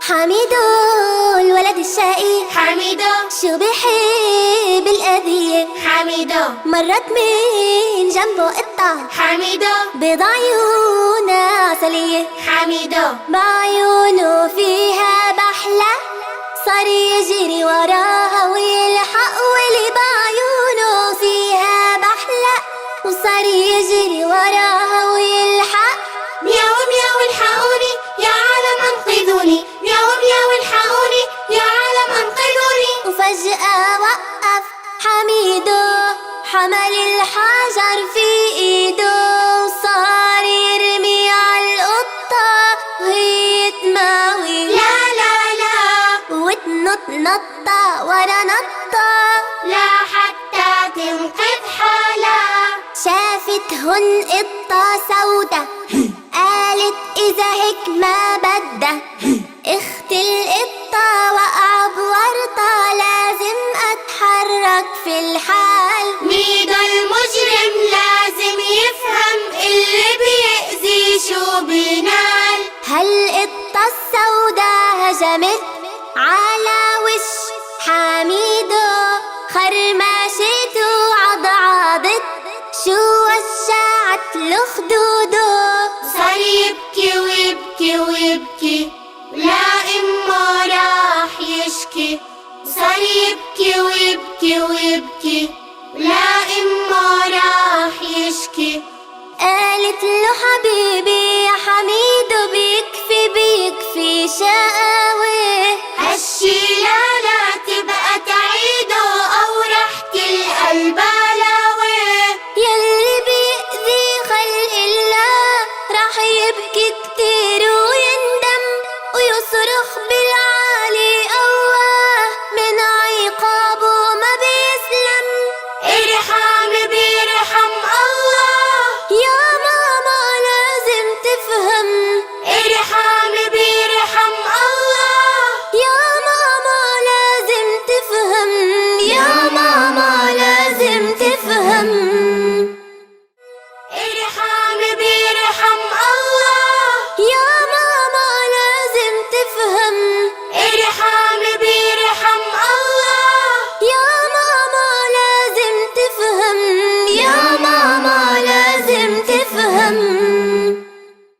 حميدو الولد الشقي، حميدو شو بيحب الأذية، حميدو مرت من جنبه قطة، حميدو بيض عيونها عسلية، حميدو بعيونه فيها بحلة، صار يجري وراها ويلحق، واللي بعيونه فيها بحلة وصار يجري وراها ويلحق. مياو مياو الحقوني يا عالم انقذوني، مياو مياو الحقوني يا عالم انقذوني. وفجأة وقف حميدو، حمل الحجر في ايده، وصار يرمي عالقطة وهي تماوي لا لا لا وتنط نطة ورا نطة، لا حتى تنقذ حالها. شافتهن قطة سودا، قالت إذا هيك ما بدها، اخت القطة وقع بورطة، لازم أتحرك في الحال. ميدو المجرم لازم يفهم اللي بيأذي شو بينال. هالقطة السودا هجمت على وش حميدو، خرمشته عضعضت، شو وشعت له خدوده، صار يبكي ويبكي ويبكي لا إمه راح يشكي. صار يبكي ويبكي ويبكي لا إمه راح